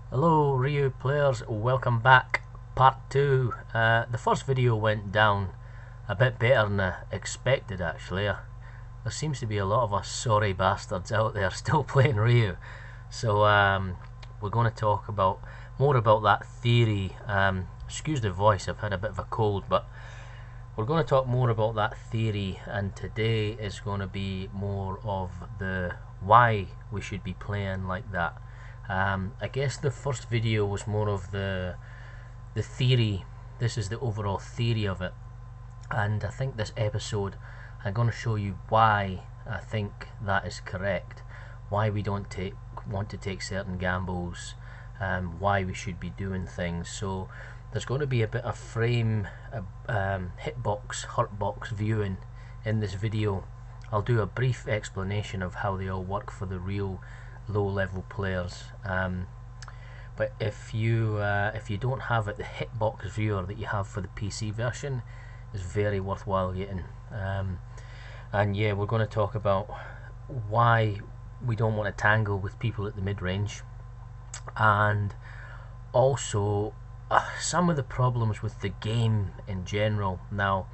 Hello Ryu players, welcome back, part 2. The first video went down a bit better than I expected actually. There seems to be a lot of us sorry bastards out there still playing Ryu. So we're going to talk more about that theory. Excuse the voice, I've had a bit of a cold, but we're going to talk more about that theory, and today is going to be more of the why we should be playing like that. I guess the first video was more of the theory. This is the overall theory of it, and I think this episode I'm going to show you why I think that is correct, why we don't want to take certain gambles, why we should be doing things. So there's going to be a bit of frame, hitbox, hurtbox viewing in this video. I'll do a brief explanation of how they all work for the real low-level players. But if you don't have it, the hitbox viewer that you have for the PC version is very worthwhile getting. And yeah, we're going to talk about why we don't want to tangle with people at the mid-range, and also some of the problems with the game in general. Now,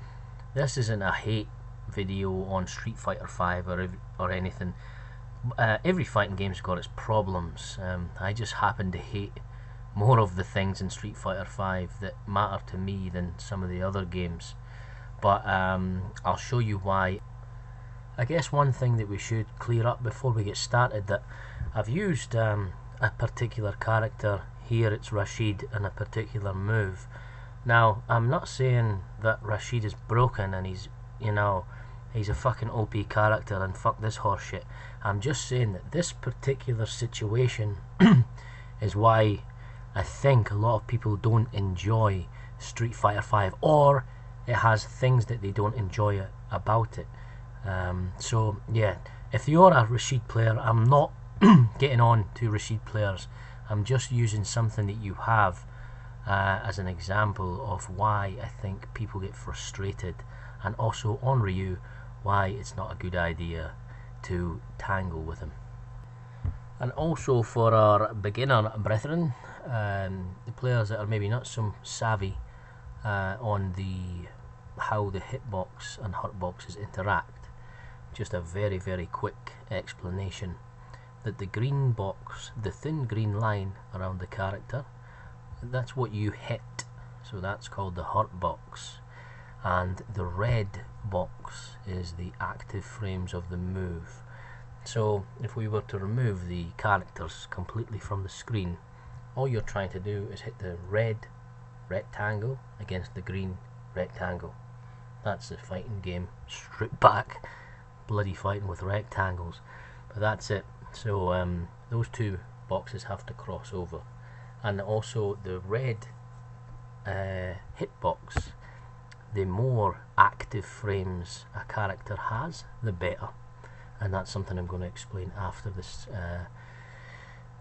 this isn't a hate video on Street Fighter 5 or anything. Every fighting game's got its problems. I just happen to hate more of the things in Street Fighter 5 that matter to me than some of the other games. But I'll show you why. I guess one thing that we should clear up before we get started, that I've used a particular character. Here it's Rashid and a particular move. Now, I'm not saying that Rashid is broken and he's a fucking OP character and fuck this horseshit. I'm just saying that this particular situation is why I think a lot of people don't enjoy Street Fighter 5, or it has things that they don't enjoy about it. So yeah, if you're a Rashid player, I'm not getting on to Rashid players. I'm just using something that you have as an example of why I think people get frustrated, and also on Ryu, why it's not a good idea to tangle with him. And also for our beginner brethren, the players that are maybe not so savvy on how the hitbox and hurtboxes interact, just a very quick explanation that the green box, the thin green line around the character, that's what you hit, so that's called the hurtbox, and the red box is the active frames of the move. So if we were to remove the characters completely from the screen, all you're trying to do is hit the red rectangle against the green rectangle. That's the fighting game stripped back, bloody fighting with rectangles, but that's it. So those two boxes have to cross over, and also the red hitbox, the more active frames a character has, the better, and that's something I'm going to explain after this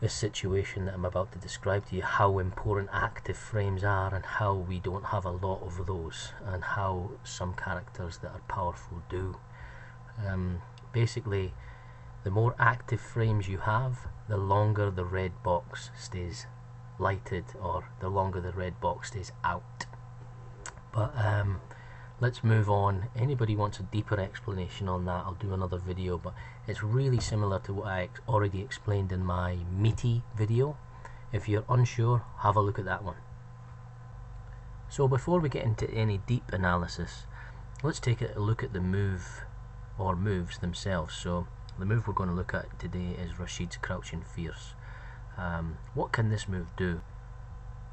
this situation that I'm about to describe to you, how important active frames are and how we don't have a lot of those, and how some characters that are powerful do. Basically, the more active frames you have, the longer the red box stays lighted, or the longer the red box stays out. But let's move on. Anybody wants a deeper explanation on that, I'll do another video, but it's really similar to what I already explained in my meaty video. If you're unsure, have a look at that one. So before we get into any deep analysis, let's take a look at the move or moves themselves. So the move we're going to look at today is Rashid's Crouching Fierce. What can this move do?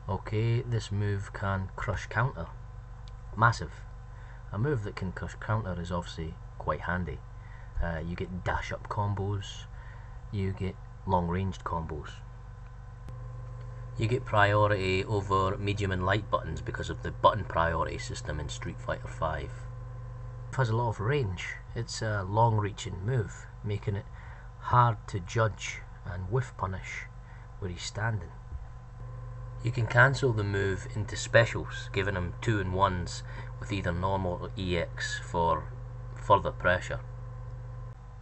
Okay, this move can crush counter. Massive. A move that can crush counter is obviously quite handy. You get dash up combos, you get long ranged combos. You get priority over medium and light buttons because of the button priority system in Street Fighter 5. It has a lot of range. It's a long reaching move, making it hard to judge and whiff punish where he's standing. You can cancel the move into specials, giving him 2-in-1s with either normal or EX for further pressure.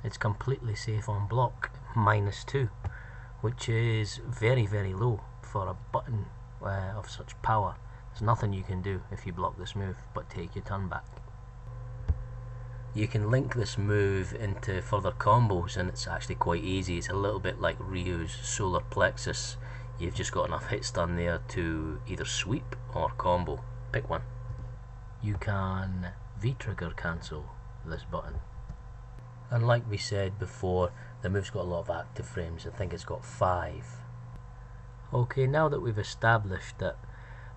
It's completely safe on block, -2, which is very low for a button of such power. There's nothing you can do if you block this move but take your turn back. You can link this move into further combos, and it's actually quite easy. It's a little bit like Ryu's solar plexus. You've just got enough hit stun there to either sweep or combo. Pick one. You can V-trigger cancel this button. And like we said before, the move's got a lot of active frames. I think it's got 5. Okay, now that we've established that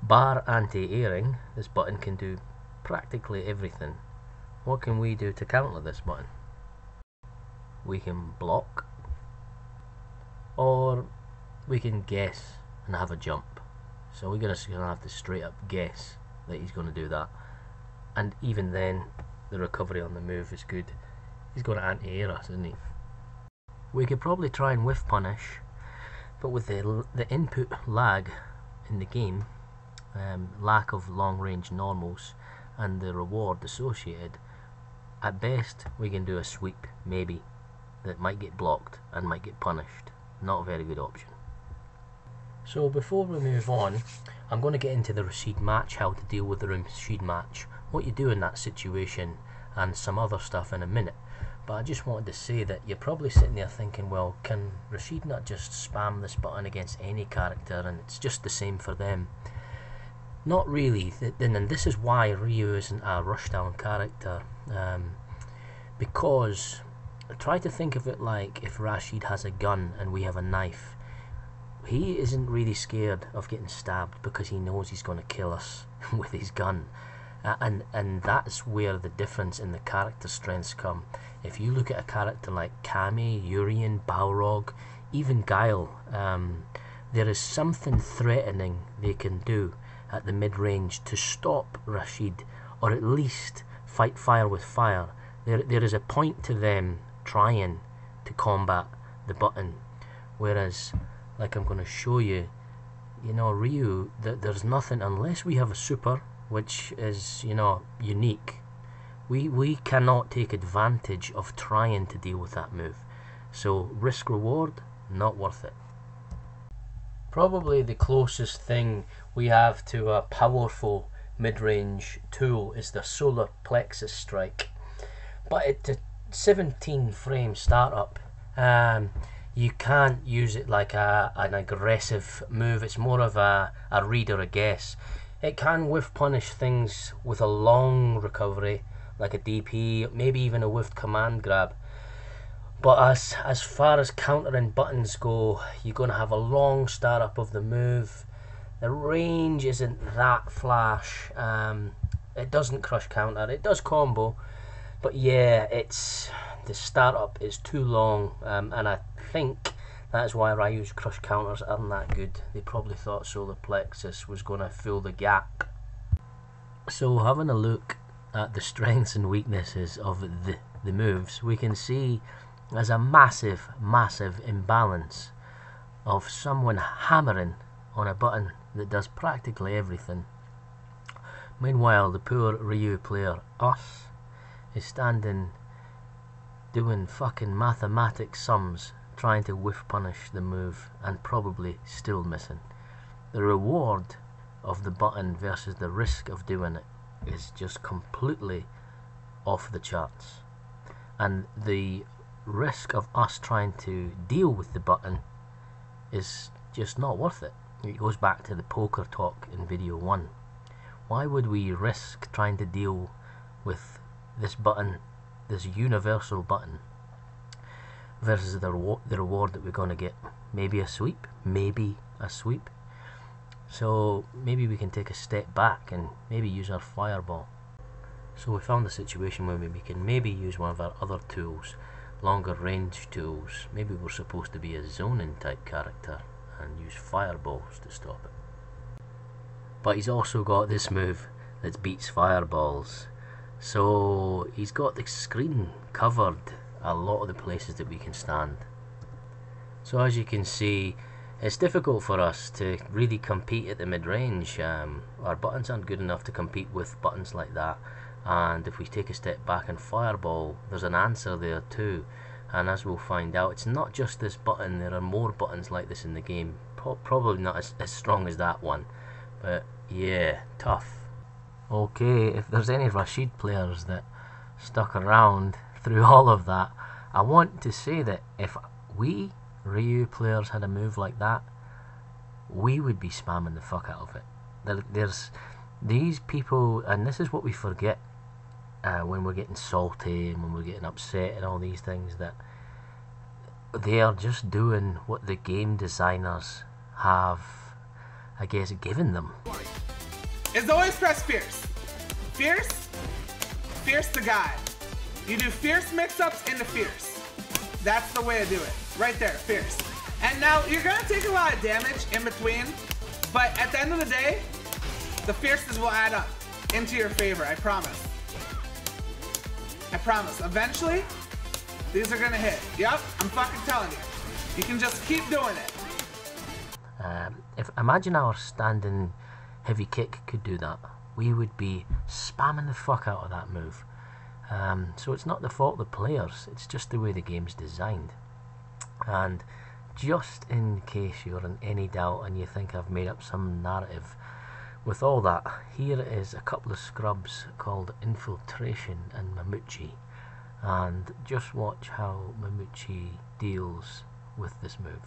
bar anti-airing, this button can do practically everything, what can we do to counter this button? We can block, or we can guess and have a jump. So we're gonna have to straight up guess that he's gonna do that, and even then the recovery on the move is good. He's gonna anti-air us, isn't he? We could probably try and whiff punish, but with the input lag in the game, lack of long range normals, and the reward associated, at best we can do a sweep, maybe, that might get blocked and might get punished. Not a very good option. So before we move on, I'm going to get into the Rashid match, how to deal with the Rashid match, what you do in that situation, and some other stuff in a minute. But I just wanted to say that you're probably sitting there thinking, well, can Rashid not just spam this button against any character and it's just the same for them? Not really, and this is why Ryu isn't a rushdown character, because try to think of it like if Rashid has a gun and we have a knife. He isn't really scared of getting stabbed because he knows he's going to kill us with his gun, and that's where the difference in the character strengths come. If you look at a character like Kami, Urien, Balrog, even Guile, there is something threatening they can do at the mid-range to stop Rashid, or at least fight fire with fire. There is a point to them trying to combat the button, whereas, like I'm going to show you, Ryu, there's nothing, unless we have a super, which is, unique, we cannot take advantage of trying to deal with that move. So risk reward, not worth it. Probably the closest thing we have to a powerful mid-range tool is the solar plexus strike, but it's a 17 frame startup. You can't use it like an aggressive move. It's more of a read or a guess. It can whiff punish things with a long recovery, like a DP, maybe even a whiffed command grab. But as far as countering buttons go, you're going to have a long startup of the move. The range isn't that flash. It doesn't crush counter. It does combo, but yeah, the startup is too long, and I think that's why Ryu's crush counters aren't that good. They probably thought solar plexus was going to fill the gap. So having a look at the strengths and weaknesses of the moves, we can see there's a massive imbalance of someone hammering on a button that does practically everything. Meanwhile, the poor Ryu player, us, is standing doing fucking mathematics sums trying to whiff punish the move and probably still missing. The reward of the button versus the risk of doing it is just completely off the charts, and the risk of us trying to deal with the button is just not worth it. It goes back to the poker talk in video 1. Why would we risk trying to deal with this button, this universal button, versus the reward that we're going to get? Maybe a sweep, so maybe we can take a step back and maybe use our fireball. So we found a situation where we can maybe use one of our other tools, longer range tools. Maybe we're supposed to be a zoning type character and use fireballs to stop it. But he's also got this move that beats fireballs, so he's got the screen covered a lot of the places that we can stand. So as you can see, it's difficult for us to really compete at the mid-range. Our buttons aren't good enough to compete with buttons like that, and if we take a step back and fireball, there's an answer there too. And as we'll find out, it's not just this button, there are more buttons like this in the game, probably not as strong as that one, but yeah, tough. Okay, if there's any Rashid players that stuck around through all of that, I want to say that if we Ryu players had a move like that, we would be spamming the fuck out of it. There's these people, and this is what we forget when we're getting salty and when we're getting upset and all these things, that they are just doing what the game designers have, I guess, given them. Is always press fierce. Fierce, fierce the guy. You do fierce mix-ups into fierce. That's the way to do it. Right there, fierce. And now you're gonna take a lot of damage in between, but at the end of the day, the fierces will add up into your favor, I promise. I promise. Eventually, these are gonna hit. Yep, I'm fucking telling you. You can just keep doing it. Imagine our standing heavy kick could do that. We would be spamming the fuck out of that move. So it's not the fault of the players, it's just the way the game's designed. And just in case you're in any doubt and you think I've made up some narrative with all that, here is a couple of scrubs called Infiltration and Mamuchi, and just watch how Mamuchi deals with this move.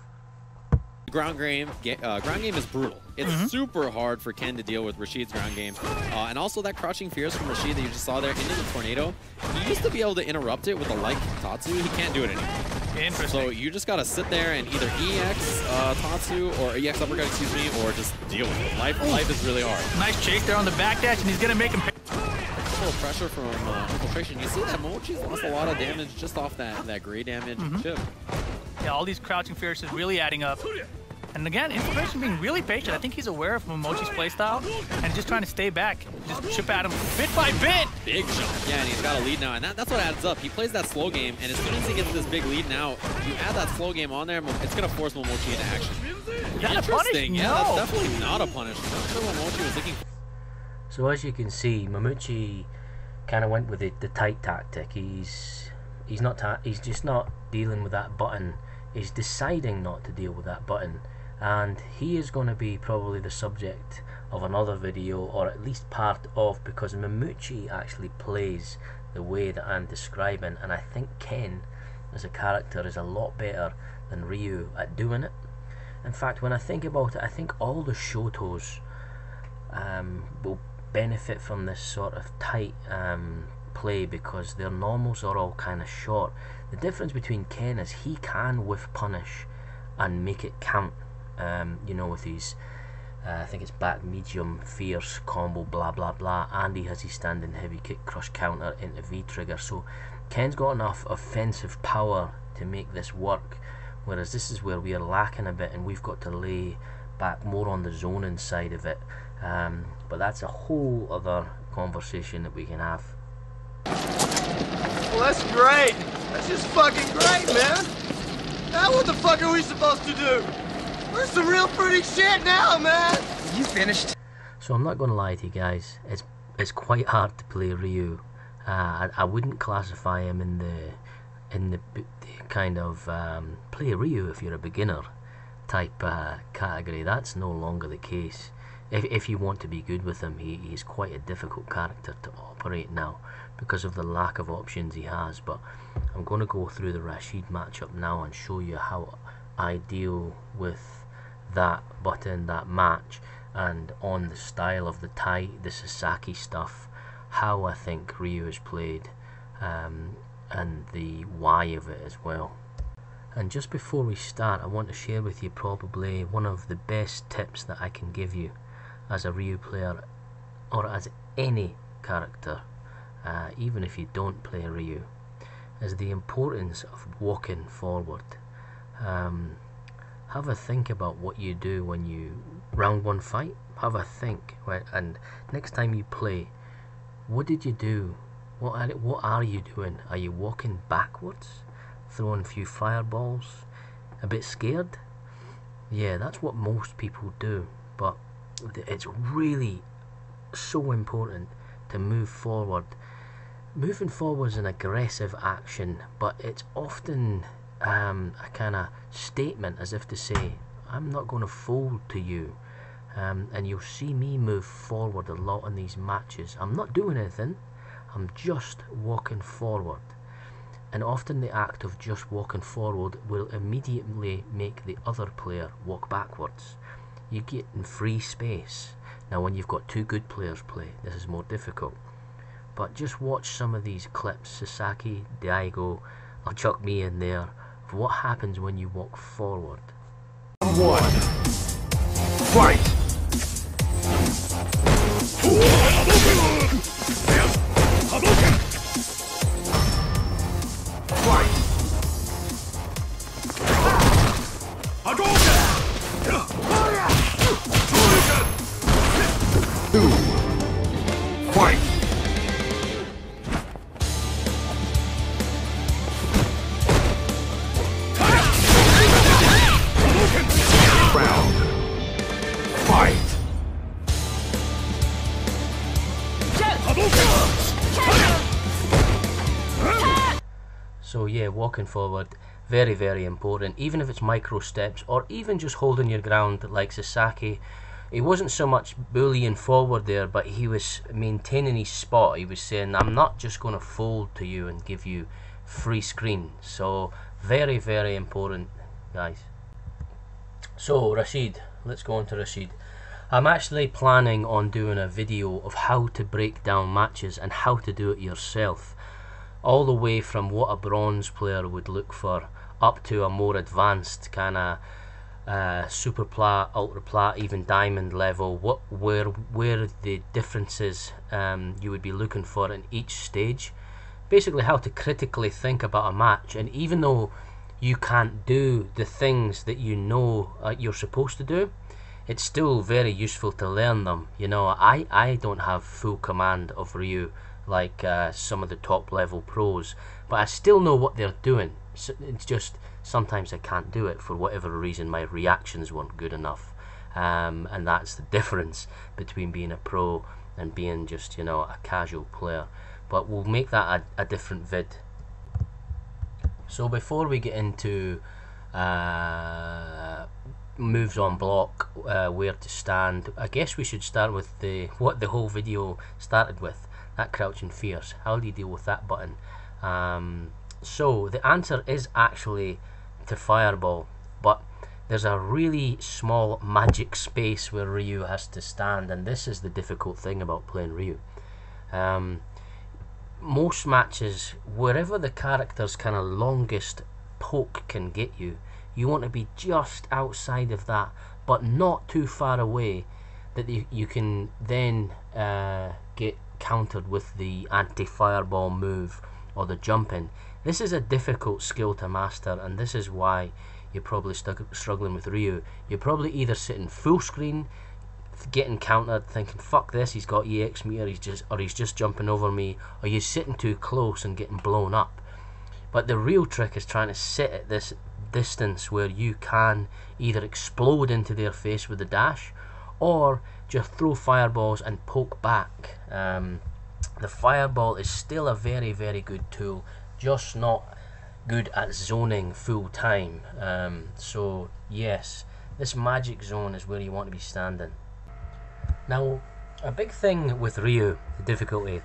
Ground game is brutal. It's super hard for Ken to deal with Rashid's ground game. And also that crouching fierce from Rashid that you just saw there into the tornado. He used to be able to interrupt it with a like Tatsu. He can't do it anymore. Interesting. So you just got to sit there and either EX Tatsu or EX uppercut, excuse me, or just deal with it. Life is really hard. Nice chase there on the back dash, and he's going to make him pay. A little pressure from Infiltration. You see that Mochi's lost a lot of damage just off that gray damage chip. Yeah, all these crouching fierces really adding up. And again, Infiltration being really patient. I think he's aware of Momochi's playstyle and just trying to stay back. Just chip at him bit by bit. Big shot. Yeah, and he's got a lead now, and that's what adds up. He plays that slow game, and as soon as he gets this big lead now, you add that slow game on there, it's going to force Momochi into action. Interesting. Yeah, No. that's definitely not a punish. I'm not sure what Momochi was looking for. So as you can see, Mamuchi kind of went with the tight tactic. He's just not dealing with that button. He's deciding not to deal with that button. And he is going to be probably the subject of another video, or at least part of, because Mamuchi actually plays the way that I'm describing, and I think Ken as a character is a lot better than Ryu at doing it. In fact, when I think about it, I think all the Shotos will benefit from this sort of tight play, because their normals are all kind of short. The difference between Ken is he can whiff punish and make it count. You know, with his I think it's back medium fierce combo blah blah blah, and he has his standing heavy kick crush counter into V trigger. So Ken's got enough offensive power to make this work, whereas this is where we are lacking a bit, and we've got to lay back more on the zoning side of it. But that's a whole other conversation that we can have. Well, that's great. That's just fucking great, man. Now what the fuck are we supposed to do? We're some real pretty shit now, man. You finished? So I'm not going to lie to you guys. It's quite hard to play Ryu. I wouldn't classify him in the kind of play Ryu if you're a beginner type category. That's no longer the case. If you want to be good with him, he's quite a difficult character to operate now because of the lack of options he has. But I'm going to go through the Rashid matchup now and show you how I deal with that button, that match, and on the style of the the Sasaki stuff, how I think Ryu is played, and the why of it as well. And just before we start, I want to share with you probably one of the best tips that I can give you as a Ryu player, or as any character, even if you don't play Ryu, is the importance of walking forward. Have a think about what you do when you round one fight. Have a think, and next time you play, what did you do? What are you doing? Are you walking backwards, throwing a few fireballs, a bit scared? Yeah, that's what most people do, but it's really so important to move forward. Moving forward is an aggressive action, but it's often a kind of statement, as if to say, I'm not going to fold to you. And you'll see me move forward a lot in these matches. I'm not doing anything, I'm just walking forward. And often the act of just walking forward will immediately make the other player walk backwards. You get in free space. Now when you've got two good players play, this is more difficult. But just watch some of these clips, Sasaki, Daigo, I'll chuck me in there, of what happens when you walk forward. One. Fight! So yeah, walking forward, very, very important, even if it's micro steps, or even just holding your ground like Sasaki. He wasn't so much bullying forward there, but he was maintaining his spot. He was saying, I'm not just going to fold to you and give you free screen. So very, very important, guys. So Rashid, let's go on to Rashid. I'm actually planning on doing a video of how to break down matches and how to do it yourself, all the way from what a bronze player would look for up to a more advanced kind of super plat, ultra plat, even diamond level. Where the differences you would be looking for in each stage. Basically how to critically think about a match, and even though you can't do the things that you know you're supposed to do, it's still very useful to learn them. You know, I don't have full command of Ryu like some of the top level pros, but I still know what they're doing. So it's just sometimes I can't do it for whatever reason. My reactions weren't good enough, and that's the difference between being a pro and being just, you know, a casual player. But we'll make that a different vid. So before we get into moves on block, where to stand, I guess we should start with what the whole video started with, that crouching fierce. How do you deal with that button? So the answer is actually to fireball, but there's a really small magic space where Ryu has to stand, and this is the difficult thing about playing Ryu. Most matches, wherever the character's kind of longest poke can get you, you want to be just outside of that, but not too far away that you can then get countered with the anti-fireball move or the jumping. This is a difficult skill to master, and this is why you're probably struggling with Ryu. You're probably either sitting full screen, getting countered, thinking fuck this, he's got EX meter, he's just jumping over me, or you're sitting too close and getting blown up. But the real trick is trying to sit at this distance where you can either explode into their face with the dash, or just throw fireballs and poke back. The fireball is still a very, very good tool, just not good at zoning full time. So yes, this magic zone is where you want to be standing. Now, a big thing with Ryu, the difficulty,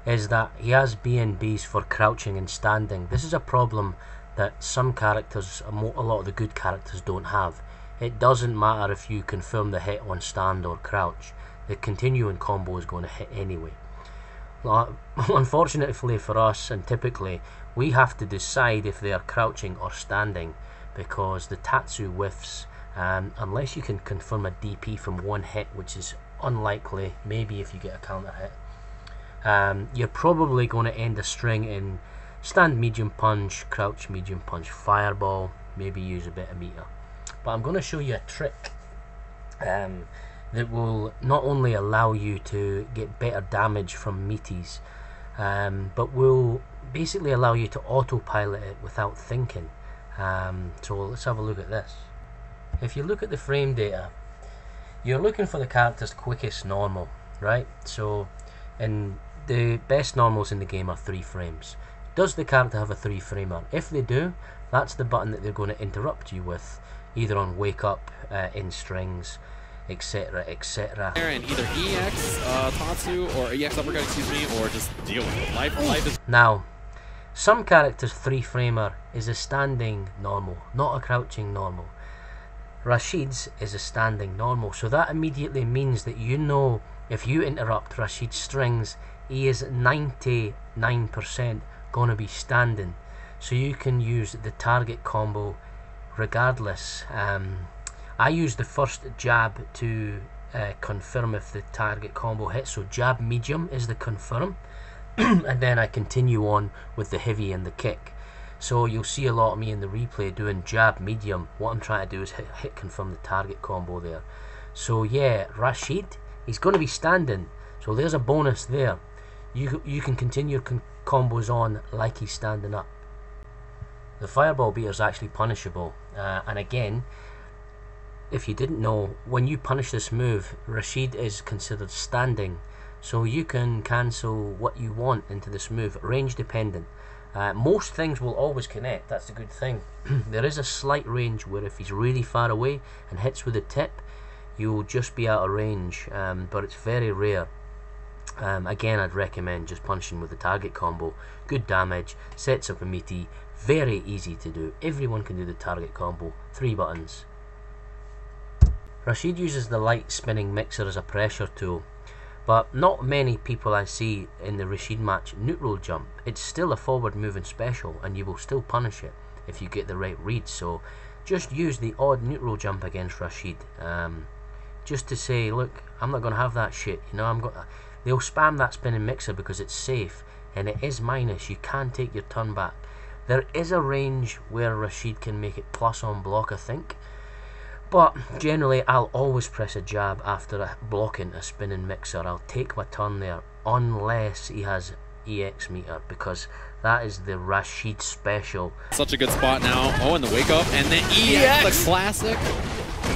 is that he has BNBs for crouching and standing. This is a problem that some characters, a lot of the good characters, don't have. It doesn't matter if you confirm the hit on stand or crouch, the continuing combo is going to hit anyway. Unfortunately for us, and typically, we have to decide if they are crouching or standing, because the Tatsu whiffs, unless you can confirm a DP from one hit, which is unlikely, maybe if you get a counter hit, you're probably going to end a string in stand medium punch, crouch medium punch, fireball, maybe use a bit of meter. But I'm going to show you a trick that will not only allow you to get better damage from meaties, but will basically allow you to autopilot it without thinking. So let's have a look at this. If you look at the frame data, you're looking for the character's quickest normal, right? So, and the best normals in the game are 3 frames. Does the character have a 3 framer? If they do, that's the button that they're going to interrupt you with. either on wake up, in strings, etc, etc. And either EX Tatsu or EX uppercut, excuse me, or just deal with it. Life is... Now, some characters' 3-framer is a standing normal, not a crouching normal. Rashid's is a standing normal, so that immediately means that you know if you interrupt Rashid's strings, he is 99% going to be standing. So you can use the target combo regardless. I use the first jab to confirm if the target combo hits, so jab medium is the confirm, and then I continue on with the heavy and the kick. So you'll see a lot of me in the replay doing jab medium. What I'm trying to do is hit confirm the target combo there. So yeah, Rashid, he's going to be standing, so there's a bonus there. You can continue your combos on like he's standing up. The fireball beater is actually punishable, and again, if you didn't know, when you punish this move, Rashid is considered standing, so you can cancel what you want into this move, range dependent. Most things will always connect, that's the good thing. There is a slight range where if he's really far away and hits with a tip, you'll just be out of range, but it's very rare. Again, I'd recommend just punching with the target combo. Good damage, sets up a meaty, very easy to do. Everyone can do the target combo, 3 buttons. Rashid uses the light spinning mixer as a pressure tool, but not many people I see in the Rashid match neutral jump. It's still a forward moving special and you will still punish it if you get the right read, so just use the odd neutral jump against Rashid, just to say, look, I'm not going to have that shit, you know, they'll spam that spinning mixer because it's safe and it is minus, you can take your turn back. There is a range where Rashid can make it plus on block, I think, but generally I'll always press a jab after blocking a spinning mixer. I'll take my turn there unless he has EX meter, because that is the Rashid special. Such a good spot now. Oh, and the wake up, and then EX, the classic.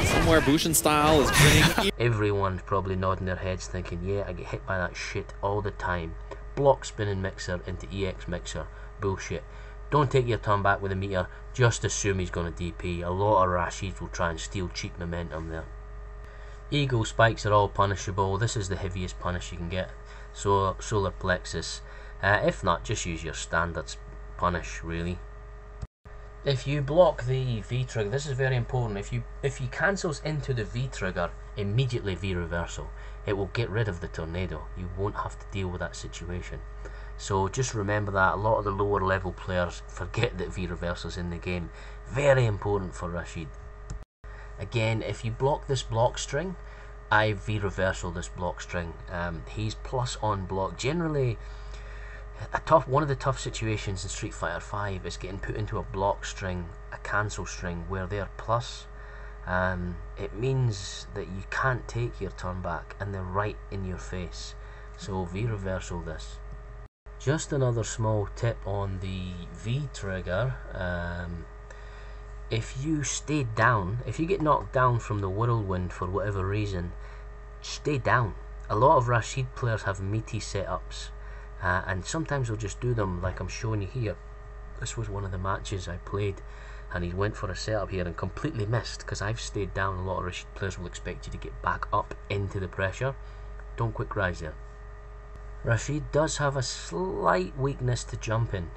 Somewhere Bushin style is winning. Everyone's probably nodding their heads thinking, yeah, I get hit by that shit all the time. Block spinning mixer into EX mixer. Bullshit. Don't take your turn back with a meter, just assume he's going to DP. A lot of Rashids will try and steal cheap momentum there. Ego spikes are all punishable. This is the heaviest punish you can get. So solar plexus. If not, just use your standards punish, really. If you block the V trigger, this is very important. If he cancels into the V trigger, immediately V reversal. It will get rid of the tornado. You won't have to deal with that situation. So just remember that. A lot of the lower level players forget that V reversal is in the game. Very important for Rashid. Again, if you block this block string, I V reversal this block string. He's plus on block. Generally, one of the tough situations in Street Fighter 5 is getting put into a block string, a cancel string, where they're plus. It means that you can't take your turn back and they're right in your face. So V reversal this. Just another small tip on the V trigger. If you stay down, if you get knocked down from the whirlwind for whatever reason, stay down. A lot of Rashid players have meaty setups, and sometimes they'll just do them like I'm showing you here. This was one of the matches I played, and he went for a setup here and completely missed because I've stayed down. A lot of Rashid players will expect you to get back up into the pressure. Don't quick rise there. Rashid does have a slight weakness to jumping.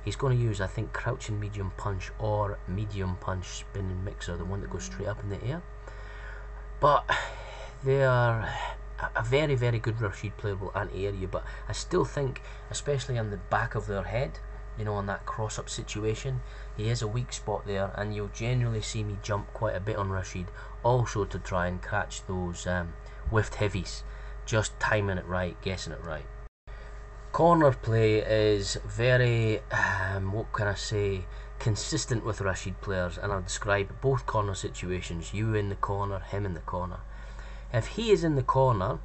He's going to use, I think, crouching medium punch or medium punch spinning mixer, the one that goes straight up in the air. But they are a very, very good Rashid player will anti-air you, but I still think, especially on the back of their head, you know, on that cross-up situation, he is a weak spot there, and you'll generally see me jump quite a bit on Rashid, also to try and catch those whiffed heavies. Just timing it right, guessing it right. Corner play is very, what can I say, consistent with Rashid players, and I'll describe both corner situations, you in the corner, him in the corner. If he is in the corner,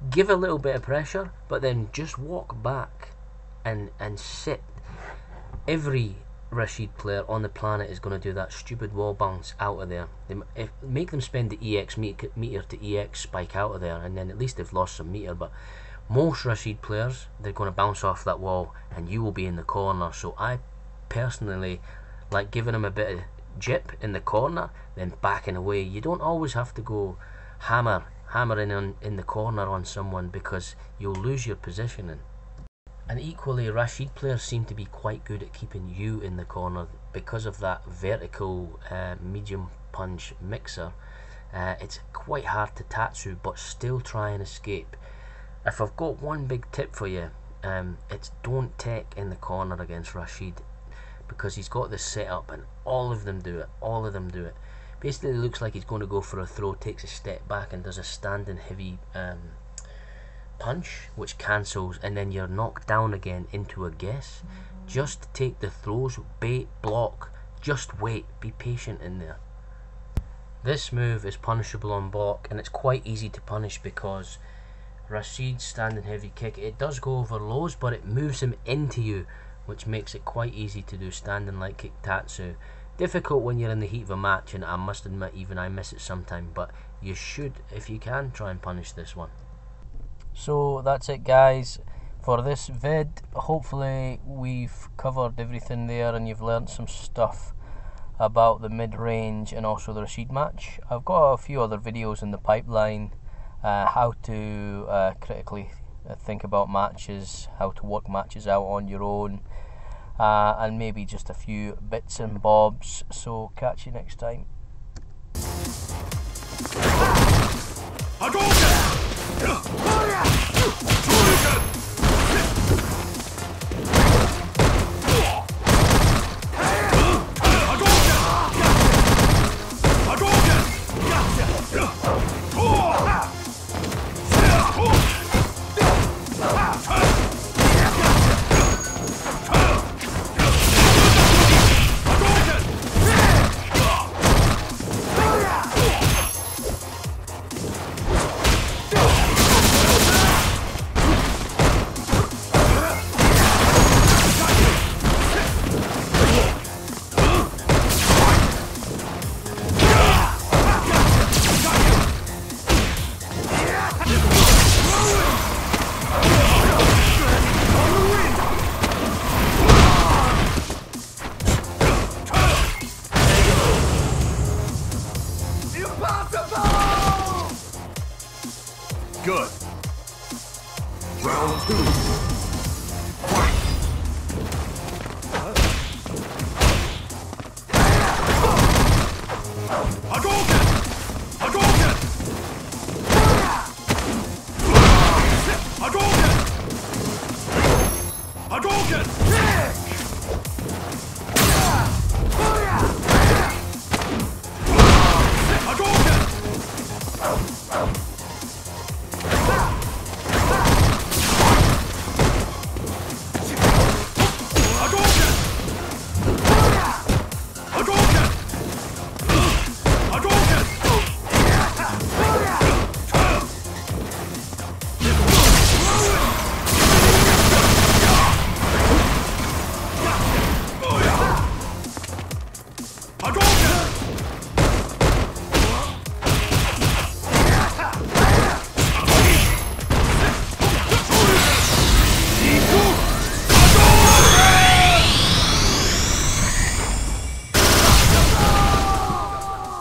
give a little bit of pressure, but then just walk back and sit. Every Rashid player on the planet is going to do that stupid wall bounce out of there. Make them spend the EX meter to EX spike out of there, and then at least they've lost some meter. But most Rashid players, they're going to bounce off that wall and you will be in the corner. So I personally like giving them a bit of jip in the corner, then backing away. You don't always have to go hammering in the corner on someone, because you'll lose your positioning. And equally, Rashid players seem to be quite good at keeping you in the corner because of that vertical medium punch mixer. It's quite hard to Tatsu, but still try and escape. If I've got one big tip for you, it's don't tech in the corner against Rashid, because he's got this set up and all of them do it. Basically, it looks like he's going to go for a throw, takes a step back and does a standing heavy punch, which cancels, and then you're knocked down again into a guess. Just take the throws, bait, block, just wait, be patient in there. This move is punishable on block, and it's quite easy to punish because Rashid's standing heavy kick, it does go over lows, but it moves him into you, which makes it quite easy to do standing light kick Tatsu. Difficult when you're in the heat of a match, and I must admit even I miss it sometimes, but you should, if you can, try and punish this one. So that's it guys for this vid. Hopefully we've covered everything there and you've learned some stuff about the mid-range and also the Rashid match. I've got a few other videos in the pipeline, how to critically think about matches, how to work matches out on your own, and maybe just a few bits and bobs. So catch you next time. Good. Round 2. Fight. Hadouken! Hadouken! Hadouken! Hadouken! Hadouken!